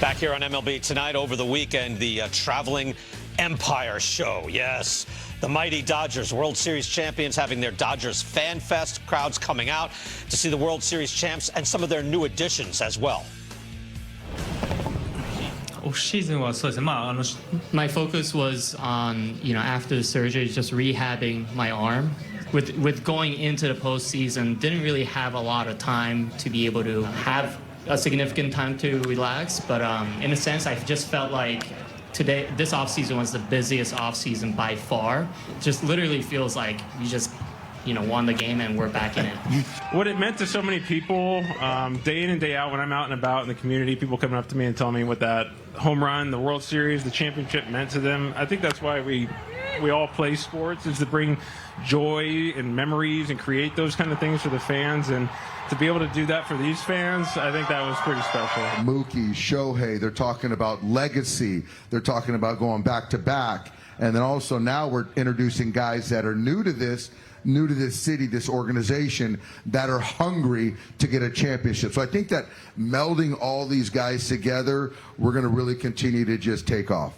Back here on MLB Tonight, over the weekend, the traveling Empire show. Yes, the mighty Dodgers, World Series champions, having their Dodgers Fan Fest, crowds coming out to see the World Series champs and some of their new additions as well. オフシーズンはそうですね。My focus was on, after the surgery, just rehabbing my arm. With going into the postseason, didn't really have a lot of time to be able to have a significant time to relax. But in a sense, I just felt like this offseason was the busiest offseason by far. Just literally feels like you just won the game and we're back in it. What it meant to so many people, day in and day out, when I'm out and about in the community, people coming up to me and telling me what that home run, the World Series, the championship meant to them. I think that's why we all play sports, is to bring joy and memories and create those kind of things for the fans. And to be able to do that for these fans, I think that was pretty special. Mookie, Shohei, they're talking about legacy. They're talking about going back to back. And then also now we're introducing guys that are new to this city, this organization, that are hungry to get a championship. So I think that melding all these guys together, we're going to really continue to just take off.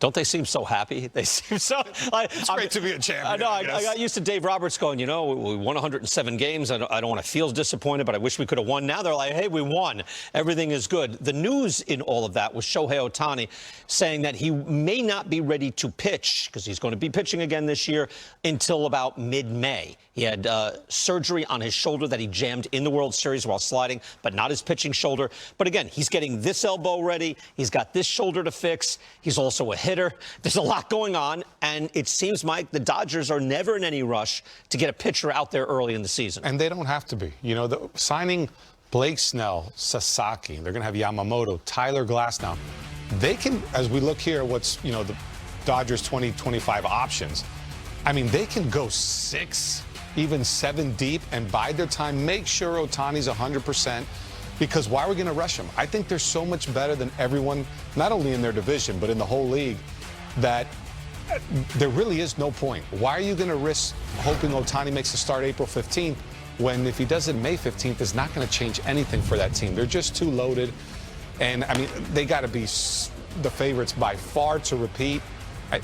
Don't they seem so happy? They seem so... It's great to be a champion. I know. I got used to Dave Roberts going, we won 107 games. I don't want to feel disappointed, but I wish we could have won. Now they're like, hey, we won. Everything is good. The news in all of that was Shohei Ohtani saying that he may not be ready to pitch, because he's going to be pitching again this year, until about mid-May. He had surgery on his shoulder that he jammed in the World Series while sliding, but not his pitching shoulder. But again, he's getting this elbow ready. He's got this shoulder to fix. He's also a hitter. There's a lot going on, and it seems, Mike, the Dodgers are never in any rush to get a pitcher out there early in the season. And they don't have to be. Signing Blake Snell, Sasaki, they're going to have Yamamoto, Tyler Glasnow. They can, as we look here, what's, the Dodgers 2025 options. I mean, they can go 6, even 7 deep and bide their time. Make sure Ohtani's 100%. Because why are we going to rush him? I think they're so much better than everyone, not only in their division, but in the whole league, that there really is no point. Why are you going to risk hoping Ohtani makes the start April 15th when if he does it May 15th, it's not going to change anything for that team? They're just too loaded. And, I mean, they got to be the favorites by far to repeat.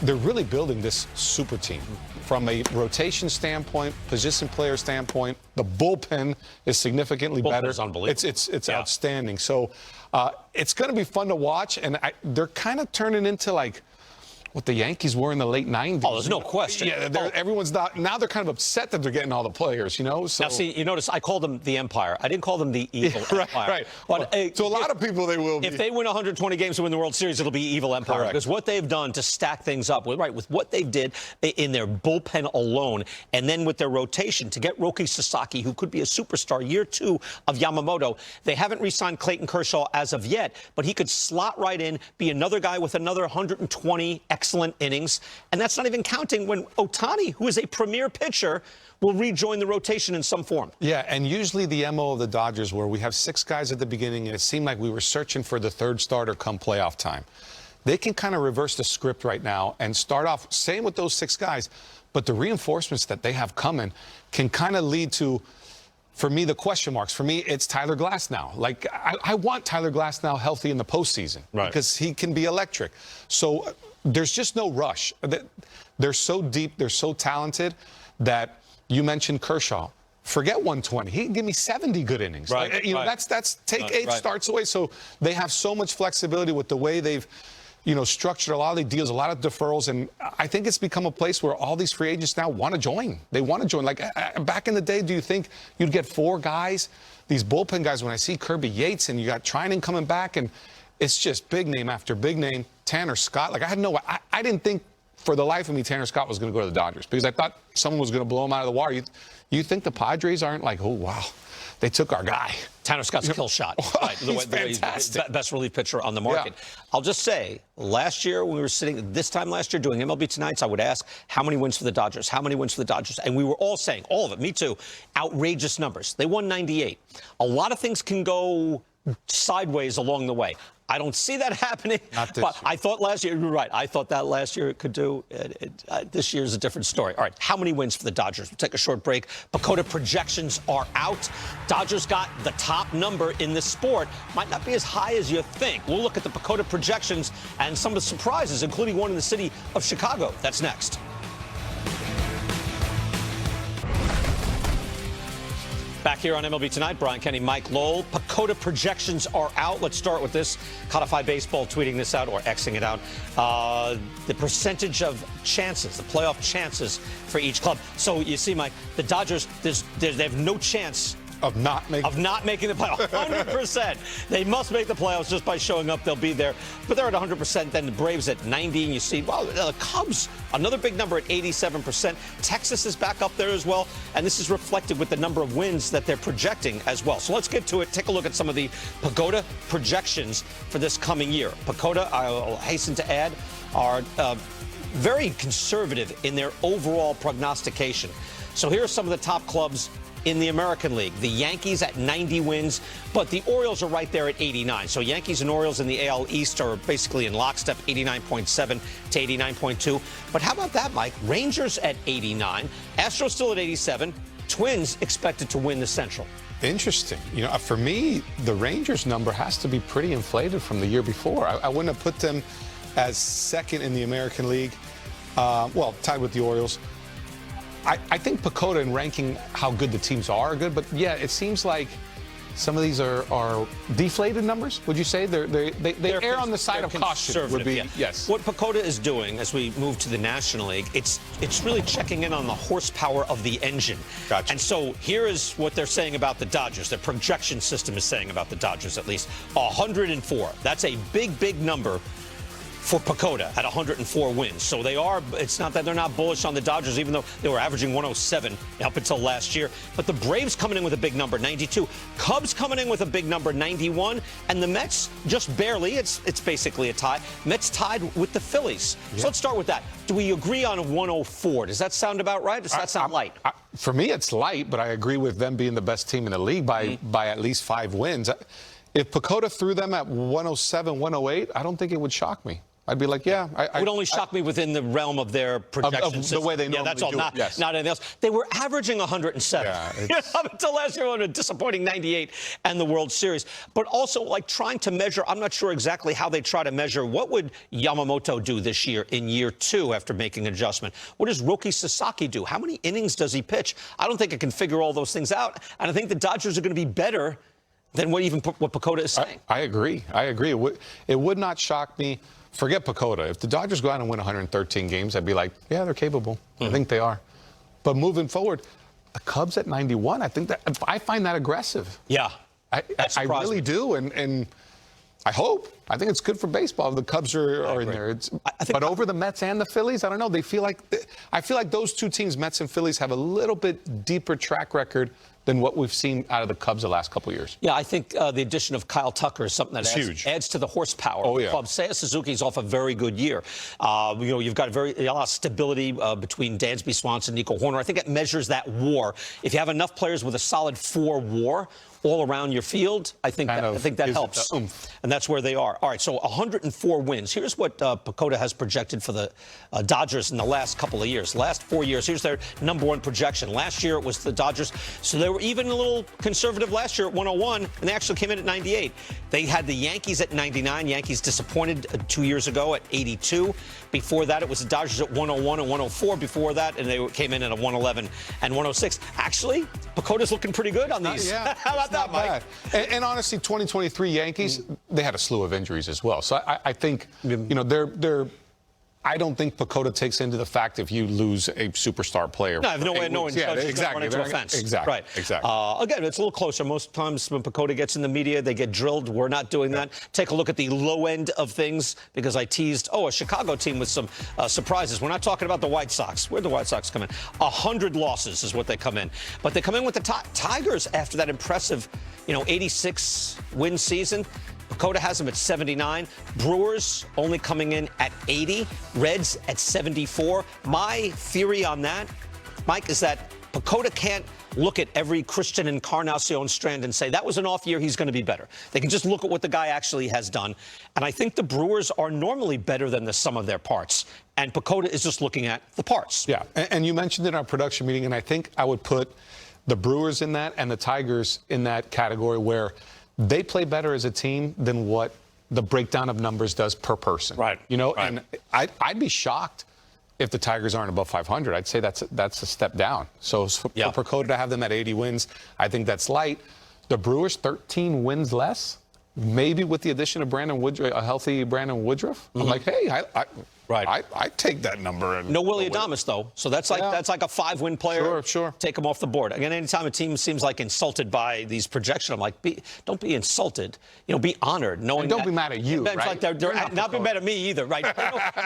They're really building this super team. From a rotation standpoint, position player standpoint, the bullpen is significantly better. It's unbelievable. It's outstanding. So it's going to be fun to watch, and they're kind of turning into like what the Yankees were in the late 90s. Oh, there's no question. Yeah, everyone's not. Now they're kind of upset that they're getting all the players, So now, see, you notice I called them the Empire. I didn't call them the Evil Empire. Right. But, to a lot of people, they will be. If they win 120 games to win the World Series, it'll be Evil Empire. Correct. Because what they've done to stack things up, with what they did in their bullpen alone, and then with their rotation to get Roki Sasaki, who could be a superstar, year 2 of Yamamoto. They haven't re-signed Clayton Kershaw as of yet, but he could slot right in, be another guy with another 120 excellent innings. And that's not even counting when Ohtani, who is a premier pitcher, will rejoin the rotation in some form. Yeah, and usually the MO of the Dodgers where we have 6 guys at the beginning, and it seemed like we were searching for the 3rd starter come playoff time. They can kind of reverse the script right now and start off, same with those 6 guys, but the reinforcements that they have coming can kind of lead to, for me, the question marks. For me, it's Tyler Glasnow. Like, I want Tyler Glasnow healthy in the postseason. Right. Because he can be electric. So there's just no rush. They're so deep, they're so talented that you mentioned Kershaw. Forget 120. He can give me 70 good innings. Right. Like, that's take 8 starts away. So they have so much flexibility with the way they've structured a lot of the deals, a lot of deferrals, and I think it's become a place where all these free agents now want to join. They want to join. Like, back in the day, do you think you'd get 4 guys, these bullpen guys, when I see Kirby Yates and you got Trinan coming back, and it's just big name after big name. Tanner Scott, like, I didn't think for the life of me Tanner Scott was going to go to the Dodgers because I thought someone was going to blow him out of the water. You think the Padres aren't like, oh, wow, they took our guy. Tanner Scott's a kill shot. Right, he's fantastic. Best relief pitcher on the market. Yeah. I'll just say, last year when we were sitting, this time last year doing MLB Tonights, I would ask, how many wins for the Dodgers? How many wins for the Dodgers? And we were all saying, all of it, me too, outrageous numbers. They won 98. A lot of things can go sideways along the way. I don't see that happening. Not this but year. I thought last year, you're right. I thought that last year it could do. This year's a different story. All right, how many wins for the Dodgers? We'll take a short break. PECOTA projections are out. Dodgers got the top number in this sport. Might not be as high as you think. We'll look at the PECOTA projections and some of the surprises, including one in the city of Chicago. That's next. Back here on MLB Tonight, Brian Kenny, Mike Lowell. PECOTA projections are out. Let's start with this. Codify Baseball tweeting this out or Xing it out. The percentage of chances, the playoff chances for each club. So you see, Mike, the Dodgers, they have no chance of not making the playoffs. 100%. They must make the playoffs just by showing up. They'll be there. But they're at 100%. Then the Braves at 90. And you see, wow, the Cubs, another big number at 87%. Texas is back up there as well. And this is reflected with the number of wins that they're projecting as well. So let's get to it. Take a look at some of the PECOTA projections for this coming year. PECOTA, I'll hasten to add, are very conservative in their overall prognostication. So here are some of the top clubs in the American League. The Yankees at 90 wins, but the Orioles are right there at 89. So Yankees and Orioles in the AL East are basically in lockstep, 89.7 to 89.2. But how about that, Mike? Rangers at 89, Astros still at 87, Twins expected to win the Central. Interesting. You know, for me, the Rangers number has to be pretty inflated from the year before. I wouldn't have put them as second in the American League, well, tied with the Orioles. I think PECOTA in ranking how good the teams are good, but yeah, it seems like some of these are deflated numbers. Would you say they err on the side of caution? Would be yes. What PECOTA is doing as we move to the National League, it's really checking in on the horsepower of the engine. Gotcha. And so here is what they're saying about the Dodgers. Their projection system is saying about the Dodgers at least 104. That's a big number for PECOTA at 104 wins. So they are, it's not that they're not bullish on the Dodgers, even though they were averaging 107 up until last year. But the Braves coming in with a big number, 92. Cubs coming in with a big number, 91. And the Mets just barely, it's basically a tie. Mets tied with the Phillies. Yeah. So let's start with that. Do we agree on 104? Does that sound about right? Does that sound light? For me, it's light, but I agree with them being the best team in the league by at least 5 wins. If PECOTA threw them at 107, 108, I don't think it would shock me. I'd be like, yeah. It would only shock me within the realm of their projections. The way they normally that's all. do Not, it. Yes. Not anything else. They were averaging 107. Yeah, up until last year on a disappointing 98 and the World Series. But also, like, trying to measure, I'm not sure exactly how they try to measure. What would Yamamoto do this year in year 2 after making an adjustment? What does Roki Sasaki do? How many innings does he pitch? I don't think it can figure all those things out. And I think the Dodgers are going to be better than what PECOTA is saying. I agree. It would not shock me. Forget PECOTA. If the Dodgers go out and win 113 games, I'd be like, yeah, they're capable. I think they are. But moving forward, the Cubs at 91, I find that aggressive. Yeah. I really do. And I hope. I think it's good for baseball if the Cubs are in there. But over the Mets and the Phillies, I don't know. I feel like those two teams, Mets and Phillies, have a little bit deeper track record than what we've seen out of the Cubs the last couple of years. Yeah, I think the addition of Kyle Tucker is something that adds to the horsepower of the club. Seiya Suzuki's off a very good year. You've got a lot of stability between Dansby Swanson, Nico Horner. I think it measures that WAR. If you have enough players with a solid 4 WAR all around your field, I think that helps. And that's where they are. All right, so 104 wins. Here's what PECOTA has projected for the Dodgers in the last couple of years. Last 4 years, here's their number 1 projection. Last year, it was the Dodgers. So they were even a little conservative last year at 101, and they actually came in at 98. They had the Yankees at 99. Yankees disappointed 2 years ago at 82. Before that, it was the Dodgers at 101 and 104 before that, and they came in at a 111 and 106. Actually, PECOTA's looking pretty good on these. How about that, Mike? And honestly, 2023 Yankees, they had a slew of injuries as well. So I think, they're I don't think PECOTA takes into the fact if you lose a superstar player. No, I have no way of knowing. Exactly. Run into a fence. Exactly. Right. Exactly. Again, it's a little closer. Most times when PECOTA gets in the media, they get drilled. We're not doing that. Take a look at the low end of things because I teased, a Chicago team with some surprises. We're not talking about the White Sox. Where'd the White Sox come in? 100 losses is what they come in. But they come in with the Tigers after that impressive, 86 win season. PECOTA has them at 79. Brewers only coming in at 80. Reds at 74. My theory on that, Mike, is that Pacoda can't look at every Christian Encarnacion strand and say, that was an off year, he's going to be better. They can just look at what the guy actually has done. And I think the Brewers are normally better than the sum of their parts. And Pacoda is just looking at the parts. Yeah, and you mentioned in our production meeting, and I think I would put the Brewers in that and the Tigers in that category where they play better as a team than what the breakdown of numbers does per person. Right. You know, right. And I'd be shocked if the Tigers aren't above 500. I'd say that's a step down. So for Pacoda to have them at 80 wins, I think that's light. The Brewers, 13 wins less, maybe with the addition of Brandon Woodruff, a healthy Brandon Woodruff. I'm like, hey, I take that number. And no Willie Adames, though. So that's like a 5-win player. Sure. Take him off the board. Again, anytime a team seems like insulted by these projections, I'm like, don't be insulted. You know, be honored. Knowing and don't be mad at you, it's right? like they're not be mad at me either, right?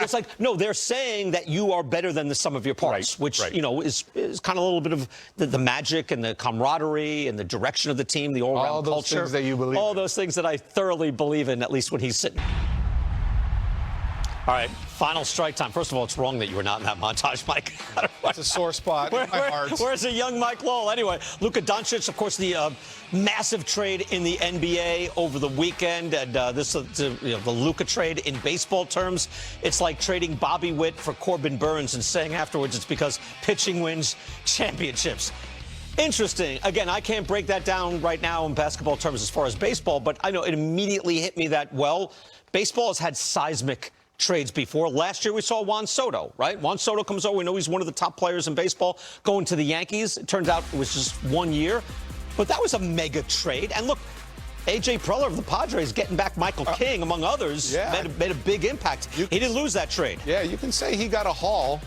It's like, no, they're saying that you are better than the sum of your parts, which, you know, is kind of a little bit of the magic and the camaraderie and the direction of the team, the all-around culture. All those things that you believe All in. those things that I thoroughly believe in, at least when he's sitting. All right, final strike time. First of all, it's wrong that you were not in that montage, Mike. It's a sore spot in my heart. Where's the young Mike Lowell? Anyway, Luka Doncic, of course, the massive trade in the NBA over the weekend. And the Luka trade in baseball terms, it's like trading Bobby Witt for Corbin Burns and saying afterwards it's because pitching wins championships. Interesting. Again, I can't break that down right now in basketball terms as far as baseball, but I know it immediately hit me that, well, baseball has had seismic trades before. Last year we saw Juan Soto, right? Juan Soto comes over. We know he's one of the top players in baseball going to the Yankees. It turns out it was just 1 year. But that was a mega trade. And look, A.J. Preller of the Padres getting back Michael King, among others, made a big impact. He didn't lose that trade. Yeah, you can say he got a haul.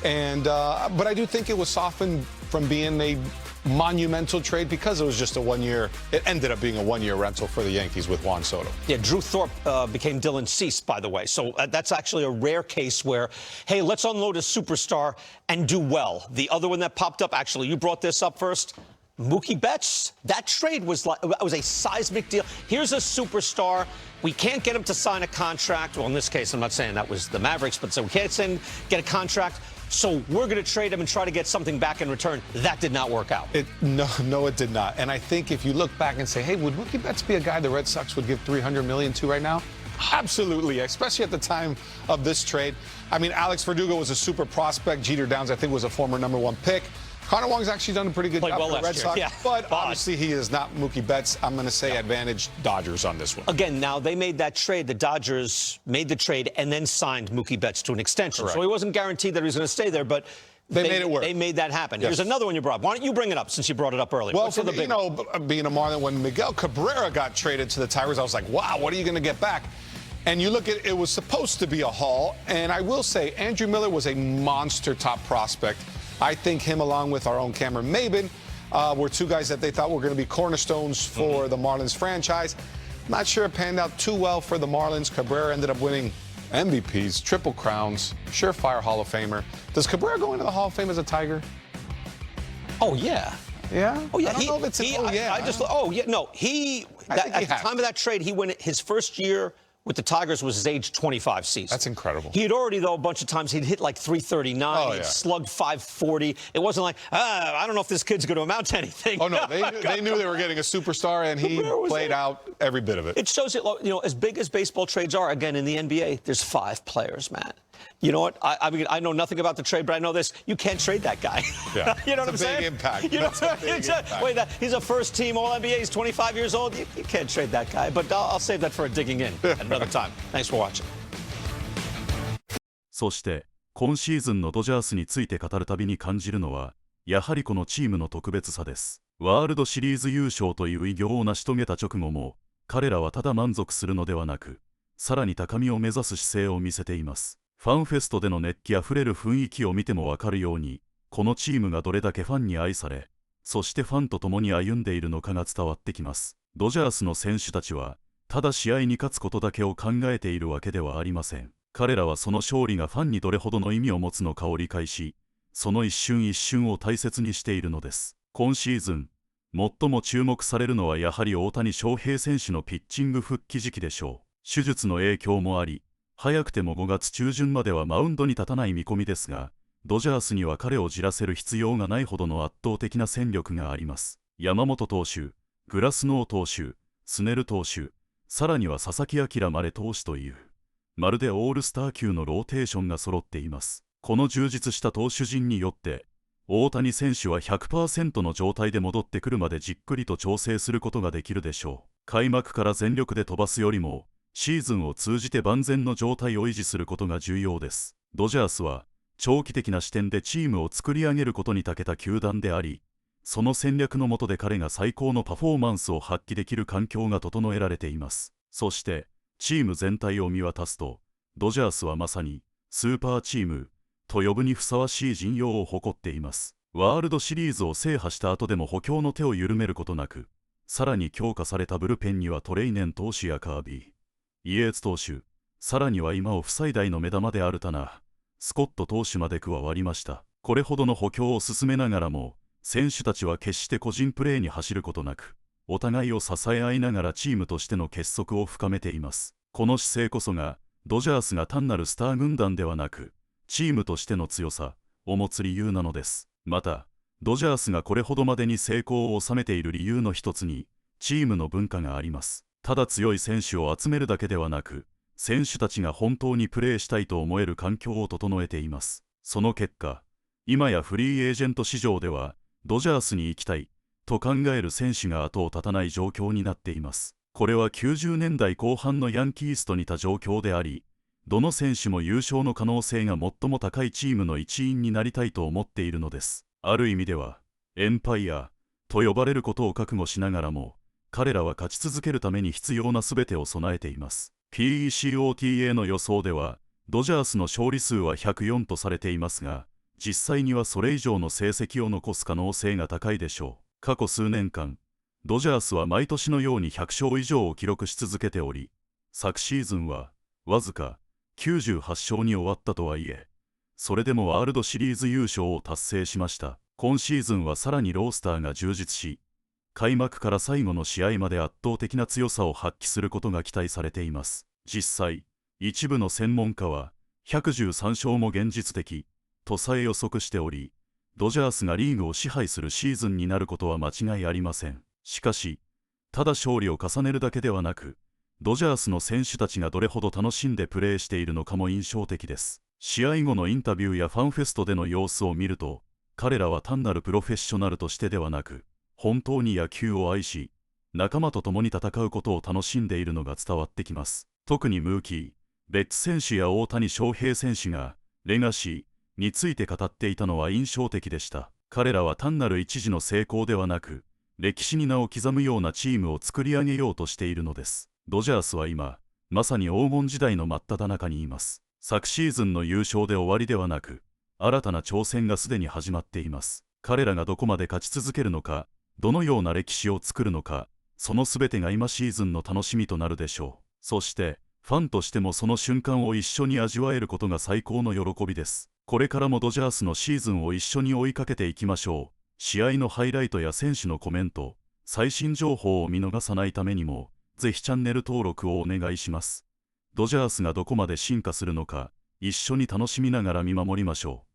And but I do think it was softened from being a monumental trade because it was just a 1 year. It ended up being a 1 year rental for the Yankees with Juan Soto. Yeah, Drew Thorpe became Dylan Cease, by the way. So that's actually a rare case where, hey, let's unload a superstar and do well. The other one that popped up, actually, you brought this up first. Mookie Betts, that trade was a seismic deal. Here's a superstar. We can't get him to sign a contract. Well, in this case, I'm not saying that was the Mavericks, but so we can't get a contract. So we're going to trade him and try to get something back in return. That did not work out. No, it did not. And I think if you look back and say, hey, would Mookie Betts be a guy the Red Sox would give $300 million to right now? Absolutely, especially at the time of this trade. I mean, Alex Verdugo was a super prospect. Jeter Downs, I think, was a former #1 pick. Connor Wong's actually done a pretty good job for the Red Sox, but obviously he is not Mookie Betts. I'm going to say advantage Dodgers on this one. Again, now they made that trade. The Dodgers made the trade and then signed Mookie Betts to an extension. Correct. So he wasn't guaranteed that he was going to stay there, but they made it work. They made that happen. Yes. Here's another one you brought up. Why don't you bring it up since you brought it up earlier? Well, for being a Marlin, when Miguel Cabrera got traded to the Tigers, I was like, wow, what are you going to get back? And you look at it was supposed to be a haul, and I will say Andrew Miller was a monster top prospect. I think him, along with our own Cameron Maybin, were two guys that they thought were going to be cornerstones for the Marlins franchise. Not sure it panned out too well for the Marlins. Cabrera ended up winning MVPs, Triple Crowns, surefire Hall of Famer. Does Cabrera go into the Hall of Fame as a Tiger? Oh, yeah. Yeah? Oh, yeah. I don't know if it's at the time of that trade, he went his first year with the Tigers was his age 25 season. That's incredible. He had already, though, a bunch of times he'd hit like 339. He'd slugged 540. It wasn't like, I don't know if this kid's going to amount to anything. Oh, no. They knew they were getting a superstar, and he played out every bit of it. It shows you, as big as baseball trades are, again, in the NBA, there's 5 players, man. You know what? I mean, I know nothing about the trade, but I know this. You can't trade that guy. Yeah. You know what I'm saying? Big impact. You know, wait, he's a first-team All-NBA. He's 25 years old. You can't trade that guy. But I'll save that for a digging in at another time. Thanks for watching. そして今シーズンのドジャースについて語るたびに感じるのはやはりこのチームの特別さです。ワールドシリーズ優勝という偉業を成し遂げた直後も彼らはただ満足するのではなくさらに高みを目指す姿勢を見せています。ファンフェストでの熱気あふれる雰囲気を見てもわかるようにこのチームがどれだけファンに愛されそしてファンと共に歩んでいるのかが伝わってきます。ドジャースの選手たちはただ試合に勝つことだけを考えているわけではありません。彼らはその勝利がファンにどれほどの意味を持つのかを理解しその一瞬一瞬を大切にしているのです。今シーズン最も注目されるのはやはり大谷翔平選手のピッチング復帰時期でしょう。手術の影響もあり早くても5月中旬まではマウンドに立たない見込みですがドジャースには彼をじらせる必要がないほどの圧倒的な戦力があります。山本投手、グラスノー投手、スネル投手、さらには佐々木朗まで投手という、まるでオールスター級のローテーションが揃っています。この充実した投手陣によって、大谷選手は 100% の状態で戻ってくるまでじっくりと調整することができるでしょう。開幕から全力で飛ばすよりも、シーズンを通じて万全の状態を維持することが重要です。ドジャースは、長期的な視点でチームを作り上げることに長けた球団であり、その戦略の下で彼が最高のパフォーマンスを発揮できる環境が整えられています。そして、チーム全体を見渡すと、ドジャースはまさに、スーパーチーム、と呼ぶにふさわしい陣容を誇っています。ワールドシリーズを制覇した後でも補強の手を緩めることなく、さらに強化されたブルペンにはトレイネン投手やカービー、イエーツ投手、さらには今を不最大の目玉であるタナー、スコット投手まで加わりました。これほどの補強を進めながらも、選手たちは決して個人プレーに走ることなく、お互いを支え合いながらチームとしての結束を深めています。この姿勢こそが、ドジャースが単なるスター軍団ではなく、チームとしての強さを持つ理由なのです。また、ドジャースがこれほどまでに成功を収めている理由の一つに、チームの文化があります。ただ強い選手を集めるだけではなく、選手たちが本当にプレーしたいと思える環境を整えています。その結果、今やフリーエージェント市場では、ドジャースに行きたいと考える選手が後を絶たない状況になっています。これは90年代後半のヤンキースと似た状況であり、どの選手も優勝の可能性が最も高いチームの一員になりたいと思っているのです。ある意味では、エンパイアと呼ばれることを覚悟しながらも、彼らは勝ち続けるために必要な全てを備えています。PECOTA の予想では、ドジャースの勝利数は104とされていますが、実際にはそれ以上の成績を残す可能性が高いでしょう。過去数年間、ドジャースは毎年のように100勝以上を記録し続けており、昨シーズンはわずか98勝に終わったとはいえ、それでもワールドシリーズ優勝を達成しました。今シーズンはさらにロースターが充実し、開幕から最後の試合まで圧倒的な強さを発揮することが期待されています。実際、一部の専門家は、113勝も現実的、とさえ予測しており、ドジャースがリーグを支配するシーズンになることは間違いありません。しかし、ただ勝利を重ねるだけではなく、ドジャースの選手たちがどれほど楽しんでプレーしているのかも印象的です。試合後のインタビューやファンフェストでの様子を見ると、彼らは単なるプロフェッショナルとしてではなく、本当に野球を愛し、仲間と共に戦うことを楽しんでいるのが伝わってきます。特にムーキー、ベッツ選手や大谷翔平選手が、レガシーについて語っていたのは印象的でした。彼らは単なる一時の成功ではなく、歴史に名を刻むようなチームを作り上げようとしているのです。ドジャースは今、まさに黄金時代の真っ只中にいます。昨シーズンの優勝で終わりではなく、新たな挑戦がすでに始まっています。彼らがどこまで勝ち続けるのか、どのような歴史を作るのか、その全てが今シーズンの楽しみとなるでしょう。そして、ファンとしてもその瞬間を一緒に味わえることが最高の喜びです。これからもドジャースのシーズンを一緒に追いかけていきましょう。試合のハイライトや選手のコメント、最新情報を見逃さないためにも、ぜひチャンネル登録をお願いします。ドジャースがどこまで進化するのか、一緒に楽しみながら見守りましょう。